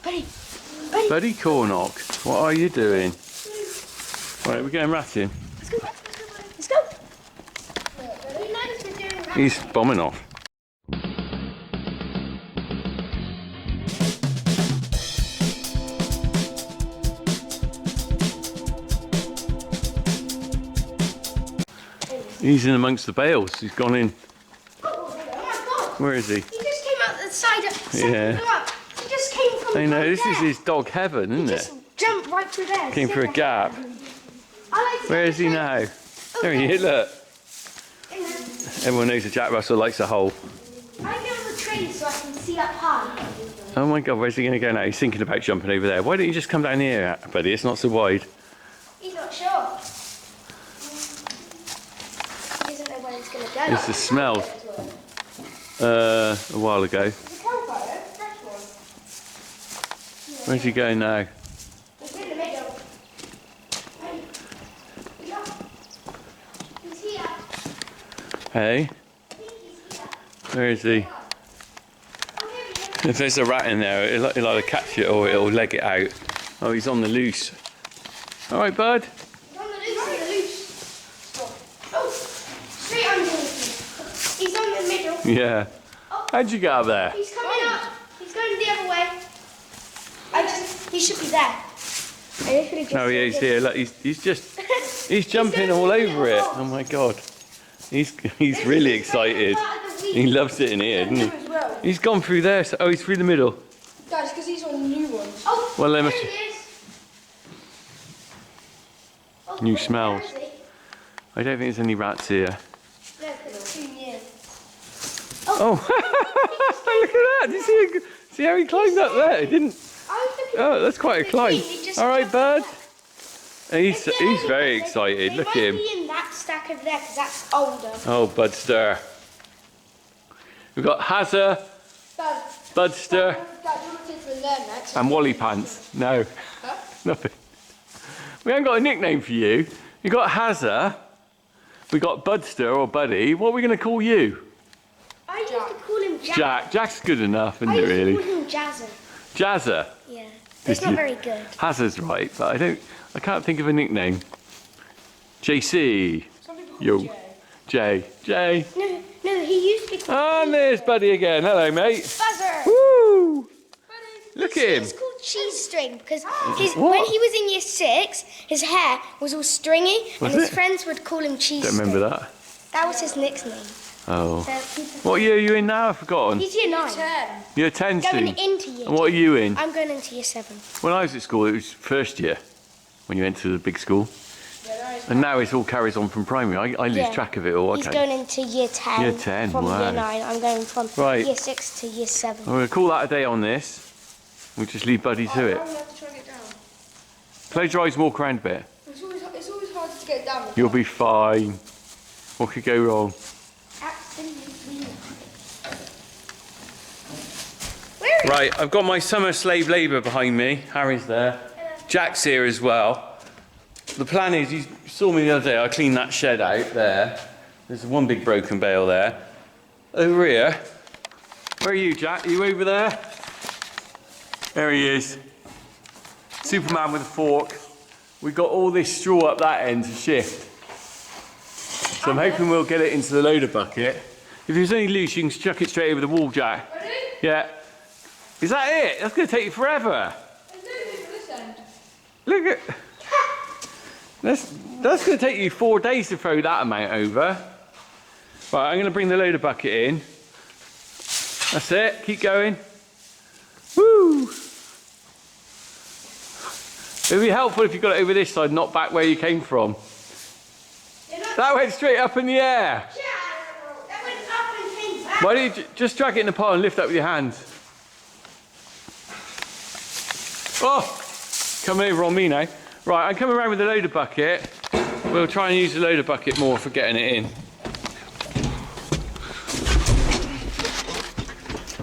Buddy. Buddy Cornock, what are you doing? Right, we're going ratting. Let's go. Let's go. He's bombing off. He's in amongst the bales. He's gone in. Oh my God. Where is he? He just came out the side of the Yeah. He just came from I know, right this there. is his dog heaven, isn't He it? just jumped right through there. Came through a gap. I like Where is he now? There he is, look. In there. Everyone knows that Jack Russell likes a hole. I get on the tree so I can see up high. Oh my God, where's he going to go now? He's thinking about jumping over there. Why don't you just come down here, buddy? It's not so wide. He's not sure. He doesn't know where he's going to go. It's the smell. A while ago. Where's he going now? He's in the middle. He's here. Hey? Where is he? If there's a rat in there, it'll either catch it or it'll leg it out. Oh, he's on the loose. All right, bud. He's on the loose. Oh, straight underneath me. He's on the middle. Yeah. How'd you get up there? He's coming up. He's going the other way. He should be there. I literally just Oh yeah, he's here. Look, he's jumping all over it. Oh my God. He's really excited. He loves it in here, doesn't he? He's gone through there. So, oh, he's through the middle. Guys, because these are the new ones. Oh, Well, they there must- he is. Oh, New wait, smells. where is he? I don't think there's any rats here. No, 'cause it's too near. Oh, look at that. Did you see how he climbed up there? He didn't. Oh, that's quite a climb. All right, bud. He's very excited. Look at him. They might be in that stack over there because that's older. Oh, Budster. We've got Hazza, Dad, Budster, Dad, you want to take them there next? and Wally Pants. No, Huh? nothing. We haven't got a nickname for you. You got Hazza. We got Budster or Buddy. What are we going to call you? I used to call him Jack. Jack. Jack's good enough, isn't I it? used Really? to call him Jazza. Jazza. Yeah, it's not very good. Hazza's right, but I can't think of a nickname. JC. Some people call Yo. Jay. Jay. No, he used to be called And there's Buddy again. Hello, mate. Buzzer. Woo! Look at him. He's called Cheese String because What? when he was in year 6, his hair was all stringy, Was and his it? friends would call him Cheese Don't String. remember that. That was his nickname. Oh. So people, What year are you in now? I've forgotten. he's year 9. 10. You're 10 Going soon. into year And what are you in? I'm going into year 7. When I was at school, it was first year when you went to the big school. Yeah, that is. And now it all carries on from primary. I lose Yeah. track of it all. He's Okay. going into year 10. Year 10, From wow. year 9. I'm going from Right. year 6 to year 7. I'm going to call that a day on this. We'll just leave Buddy to it. I'm going to have to try and get down. Close your eyes and walk around a bit. It's always hard to get down. You'll be fine. What could go wrong? Absolutely. Where is Right, I've got my summer slave labour behind me. Harry's there. Jack's here as well. The plan is, you saw me the other day, I cleaned that shed out there. There's one big broken bale there. Over here. Where are you, Jack? Are you over there? There he is. Superman with a fork. We've got all this straw up that end to shift. So I'm hoping we'll get it into the loader bucket. If it's only loose, you can chuck it straight over the wall, Jack. Ready? Yeah. Is that it? That's going to take you forever. It's literally for this end. Look at... That's going to take you 4 days to throw that amount over. Right, I'm going to bring the loader bucket in. That's it. Keep going. Woo! It would be helpful if you got it over this side, not back where you came from. That went straight up in the air. That went up and came back. Why don't you just drag it in the pile and lift up with your hands? Oh, coming over on me now. Right, I'm coming around with the loader bucket. We'll try and use the loader bucket more for getting it in.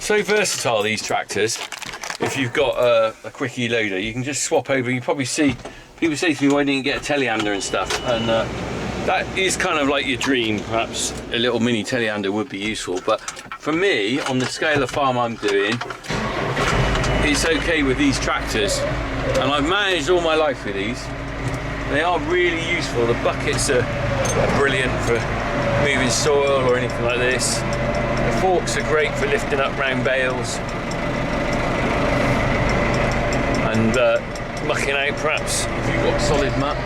So versatile, these tractors. If you've got a quickie loader, you can just swap over. You probably see, people say to me, why didn't you get a telehandler and stuff? And that is kind of like your dream. Perhaps a little mini telehandler would be useful. But for me, on the scale of farm I'm doing, it's okay with these tractors, and I've managed all my life with these. They are really useful. The buckets are brilliant for moving soil or anything like this. The forks are great for lifting up round bales and mucking out, perhaps if you've got solid muck.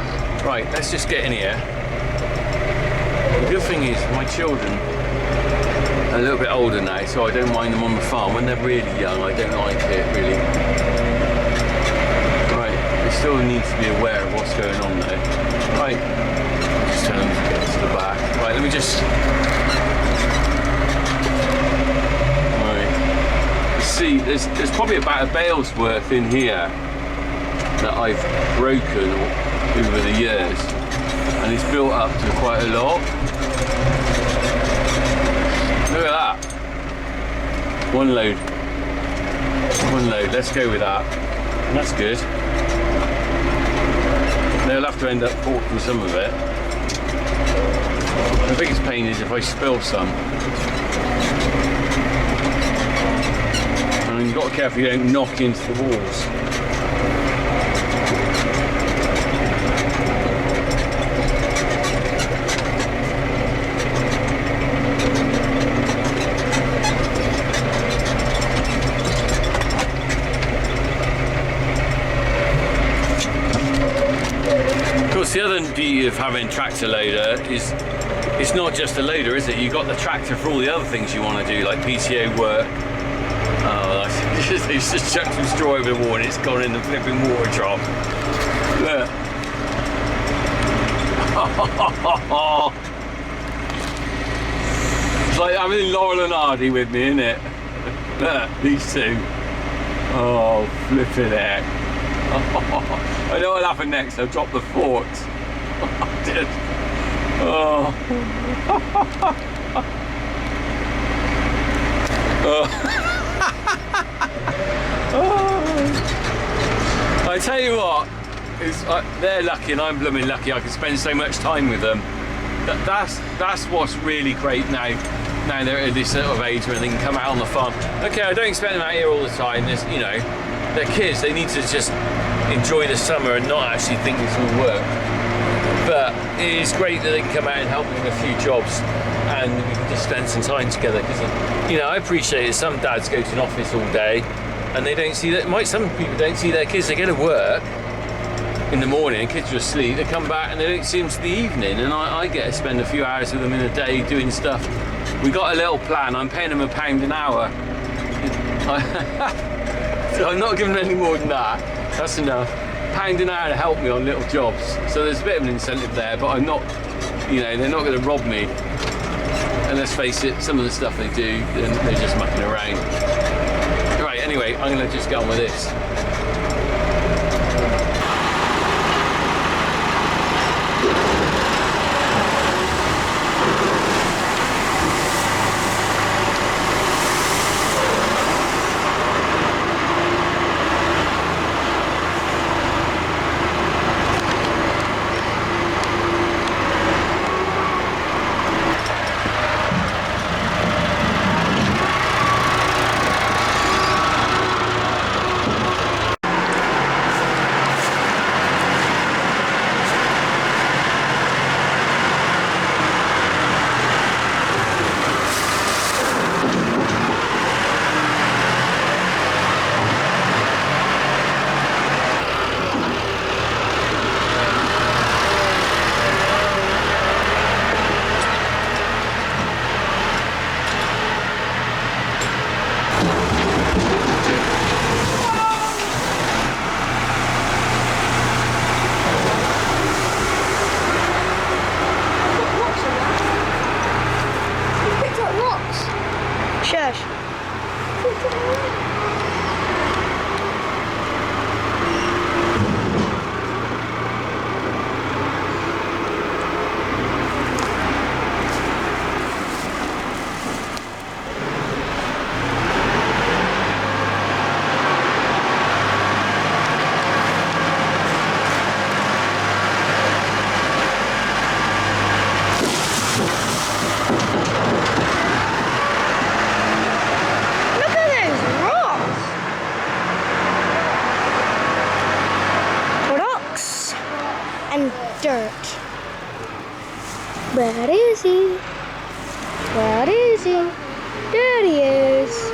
Right, let's just get in here. The good thing is my children are a little bit older now, so I don't mind them on the farm. When they're really young, I don't like it really. Right, they still need to be aware of what's going on though. Right, just tell them to get to the back. Right, let me just... Right, you see, there's probably about a bale's worth in here that I've broken over the years, and it's built up to quite a lot. Look at that. One load. Let's go with that. And that's good. They'll have to end up forking some of it. The biggest pain is if I spill some. And you've got to be careful you don't knock into the walls. The other beauty of having tractor loader is it's not just a loader, is it? You've got the tractor for all the other things you want to do, like PTO work. Oh, they just chucked some straw over the wall and it's gone in the flipping water drop. Look. It's like having Laurel and Hardy with me, isn't it? Look, these two. Oh, flipping heck. I know what'll happen next. I'll drop the forks. Oh. I tell you what, they're lucky and I'm blooming lucky. I can spend so much time with them. That's what's really great now. Now they're at this sort of age where they can come out on the farm. Okay, I don't expect them out here all the time. There's, you know, they're kids. They need to just enjoy the summer and not actually think this will work. But it is great that they can come out and help me with a few jobs and we can just spend some time together, because, you know, I appreciate it. Some dads go to an office all day and they don't see that. Some people don't see their kids. They go to work in the morning, kids are asleep, they come back and they don't see them to the evening, and I get to spend a few hours with them in a day doing stuff. We got a little plan. I'm paying them £1 an hour. So I'm not giving them any more than that. That's enough. £1 an hour to help me on little jobs. So there's a bit of an incentive there, but I'm not, you know, they're not going to rob me. And let's face it, some of the stuff they do, they're just mucking around. Right, anyway, I'm going to just get on with this. shirt. Where is he? Where is he? There he is.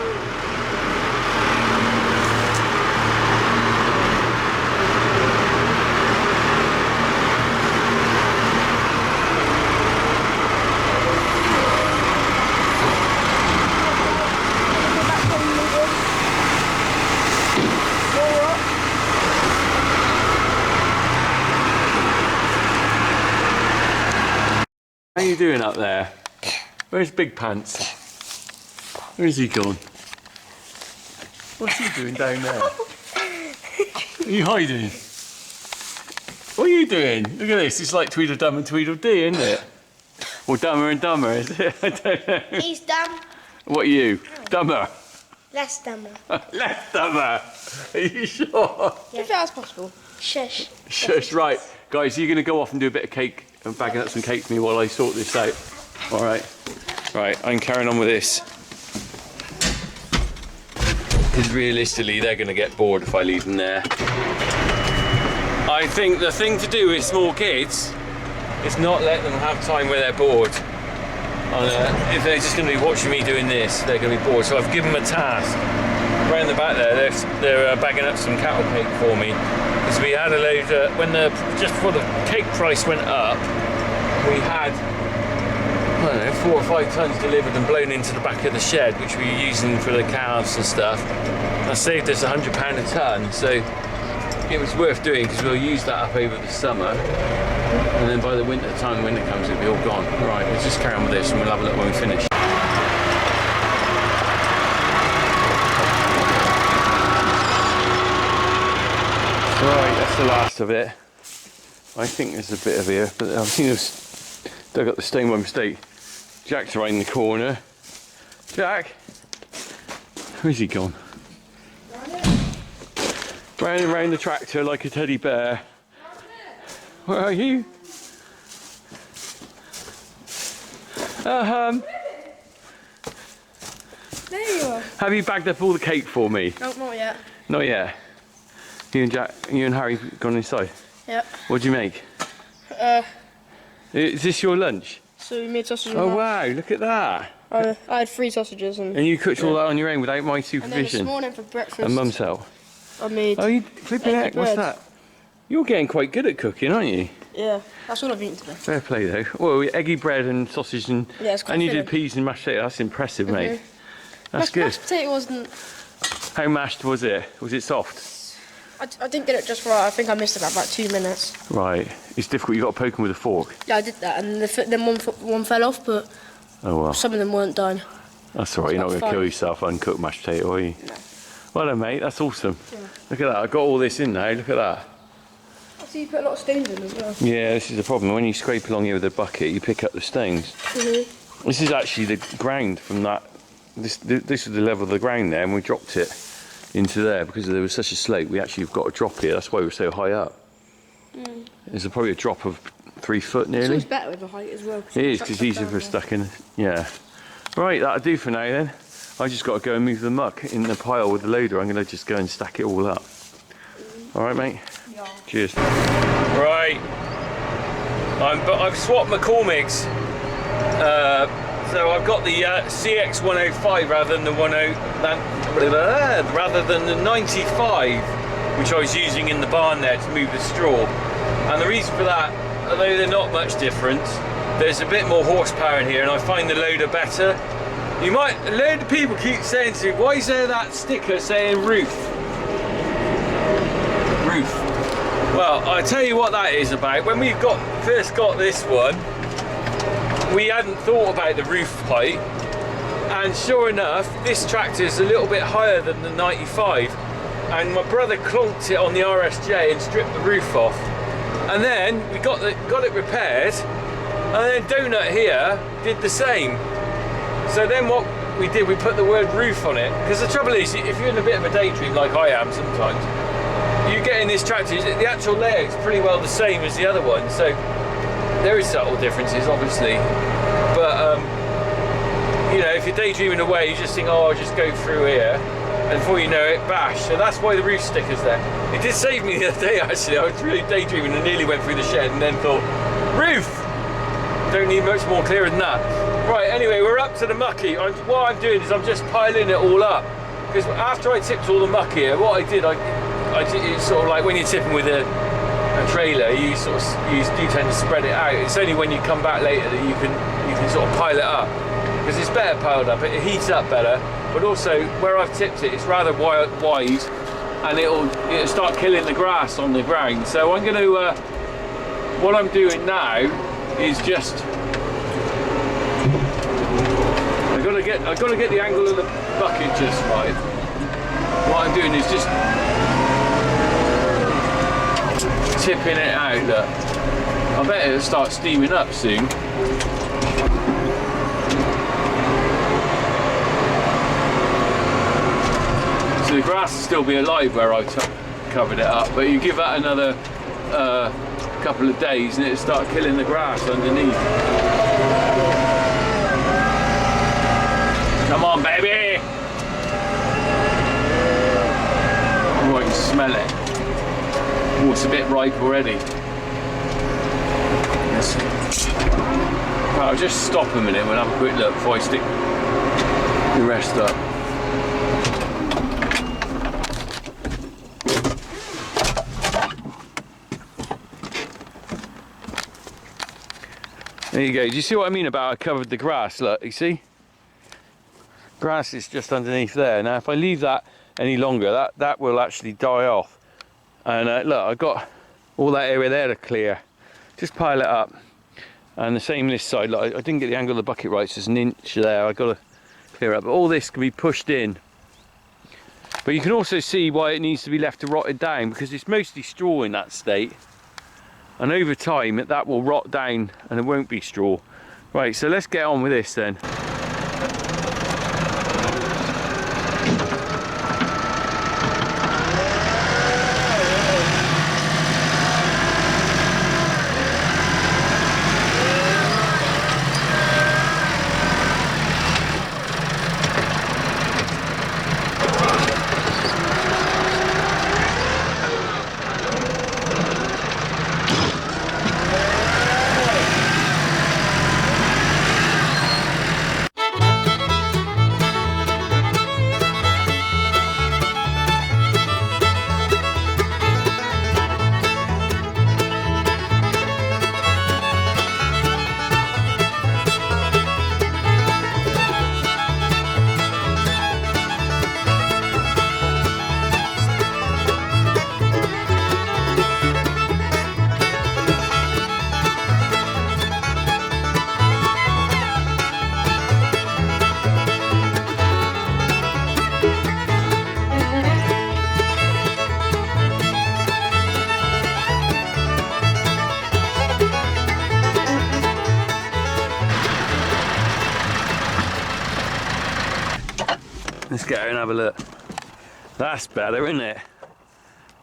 How you doing up there? Where's Big Pants? Where's he gone? What's he doing down there? Are you hiding? What are you doing? Look at this, it's like Tweedledum and Tweedledee, isn't it? Or Dumber and Dumber, is it? I don't know. He's dumb. What are you? Dumber? Less dumber. Less dumber? Are you sure? If that's possible. Shush. Shush, right. Guys, you're going to go off and do a bit of cake and bagging up some cake for me while I sort this out. All right. Right, I'm carrying on with this. Because realistically, they're going to get bored if I leave them there. I think the thing to do with small kids is not let them have time where they're bored. And, if they're just going to be watching me doing this, they're going to be bored. So I've given them a task. Around the back there, they're bagging up some cattle cake for me. Because we had a load, just before the cake price went up, we had, I don't know, 4 or 5 tons delivered and blown into the back of the shed, which we were using for the calves and stuff. That saved us £100 a ton, so it was worth doing because we'll use that up over the summer. And then by the winter time, when winter comes, it'll be all gone. Right, let's just carry on with this and we'll have a look when we finish. Right, that's the last of it. I think there's a bit of here, but I've seen us dug up the stone by mistake. Jack's right in the corner. Jack? Where's he gone? Round and round the tractor like a teddy bear. Where are you? There you are. Have you bagged up all the cake for me? No, not yet. Not yet. You and Harry gone inside? Yep. What'd you make? Is this your lunch? So we made sausage. Oh wow, look at that. I had 3 sausages and And you cooked all that on your own without my then this supervision? morning for breakfast. And Mum's help? I made. Oh, you flipping eggy heck, what's bread. that? You're getting quite good at cooking, aren't you? Yeah, that's all I've eaten today. Fair play though. Well, eggy bread and sausage and Yeah, it's quite and you did filling. peas and mashed potatoes. That's impressive, mate. That's good. Mashed potato wasn't. How mashed was it? Was it soft? I didn't get it just right. I think I missed it by about 2 minutes. Right. It's difficult. You got to poke them with a fork. Yeah, I did that, and then one fell off, but Oh well. some of them weren't done. That's all right. You're not That's going to kill fine. yourself uncooked mashed potato, are you? No. Well done, mate. That's awesome. Yeah. Look at that. I got all this in now. Look at that. I see you put a lot of stones in as well. Yeah, this is the problem. When you scrape along here with a bucket, you pick up the stones. This is actually the ground from that. This is the level of the ground there, and we dropped it into there because there was such a slope. We actually have got a drop here. That's why we're so high up. There's probably a drop of 3 foot It's nearly. always better with the height as well. It is, because it's easier for stuck in. Yeah. Right, that'll do for now then. I just got to go and move the muck in the pile with the loader. I'm going to just go and stack it all up. All right, mate? Yeah. Cheers. Right. I've swapped McCormick's. So I've got the CX105 rather than the rather than the 95, which I was using in the barn there to move the straw. And the reason for that, although they're not much different, there's a bit more horsepower in here, and I find the loader better. A load of people keep saying to me, why is there that sticker saying roof? Roof. Well, I tell you what that is about. When we first got this one, we hadn't thought about the roof height, and sure enough, this tractor is a little bit higher than the 95, and my brother clonked it on the RSJ and stripped the roof off. And then we got it repaired, and then Donut here did the same. So then what we did, we put the word roof on it, because the trouble is, if you're in a bit of a daydream like I am sometimes, you get in this tractor, the actual layout's pretty well the same as the other one, so there is subtle differences obviously, but you know, if you're daydreaming away, you just think, oh, I'll just go through here. and before you know it, bash. So that's why the roof sticker's there. It did save me the other day actually. I was really daydreaming and nearly went through the shed and then thought, roof! Don't need much more clear than that. Right, anyway, we're up to the mucky. What I'm doing is I'm just piling it all up. Because after I tipped all the muck here, what I did, it's sort of like when you're tipping with a trailer, you do tend to spread it out. It's only when you come back later that you can sort of pile it up. Because it's better piled up, it heats up better. But also, where I've tipped it, it's rather wide, and it'll start killing the grass on the ground. So I'm going to, what I'm doing now is just, I've got to get the angle of the bucket just right. What I'm doing is just tipping it out. Look, I bet it'll start steaming up soon. So the grass will still be alive where I covered it up, but you give that another couple of days and it'll start killing the grass underneath. Come on, baby! Oh, I can smell it. Oh, it's a bit ripe already. Right, I'll just stop a minute and we'll have a quick look before I stick the rest up. There you go. Do you see what I mean about I covered the grass? Look, you see? Grass is just underneath there. Now, if I leave that any longer, that will actually die off. And look, I've got all that area there to clear. Just pile it up. And the same this side. Look, I didn't get the angle of the bucket right, so there's an inch there. I've got to clear up. But all this can be pushed in. But you can also see why it needs to be left to rot it down, because it's mostly straw in that state. And over time that will rot down and it won't be straw. Right, so let's get on with this then. Let's get out and have a look. That's better, isn't it?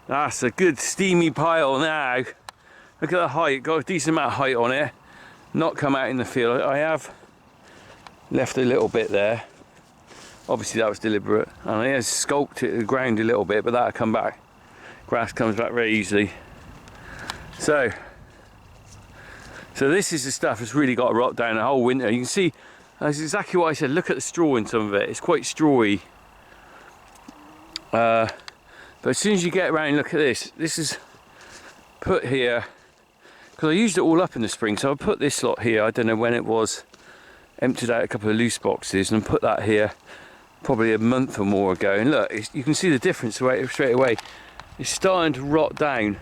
That's a good steamy pile now. Look at the height, got a decent amount of height on it. Not come out in the field. I have left a little bit there. Obviously that was deliberate. And I have sculpted it to the ground a little bit, but that'll come back. Grass comes back very easily. So this is the stuff that's really got to rot down the whole winter. You can see, that's exactly what I said. Look at the straw in some of it. It's quite strawy. But as soon as you get around and look at this, this is put here, because I used it all up in the spring, so I put this lot here, I don't know when it was, emptied out a couple of loose boxes and put that here probably a month or more ago. And look, you can see the difference straight away. It's starting to rot down.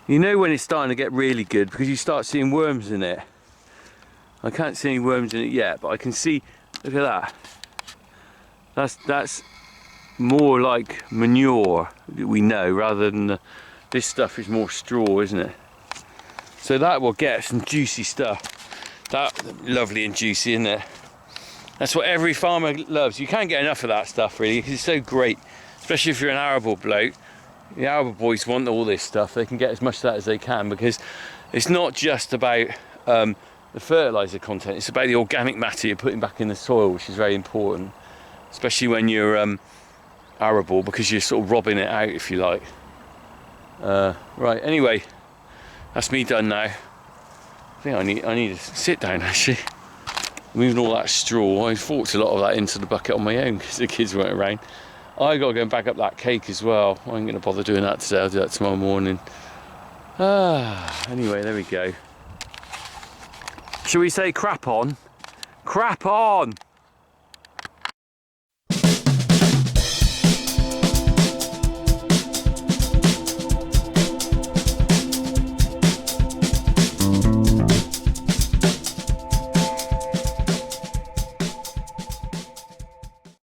You know when it's starting to get really good because you start seeing worms in it. I can't see any worms in it yet, but I can see, look at that. That's more like manure, we know, rather than this stuff is more straw, isn't it? So that will get some juicy stuff. That's lovely and juicy, isn't it? That's what every farmer loves. You can't get enough of that stuff really, because it's so great, especially if you're an arable bloke. The arable boys want all this stuff. They can get as much of that as they can, because it's not just about the fertiliser content, it's about the organic matter you're putting back in the soil, which is very important, especially when you're arable because you're sort of robbing it out, if you like. Right, anyway, that's me done now. I think I need to sit down actually. Moving all that straw, I forked a lot of that into the bucket on my own because the kids weren't around. I got to go and back up that cake as well. I ain't going to bother doing that today, I'll do that tomorrow morning. Anyway, there we go. Shall we say crap on? Crap on!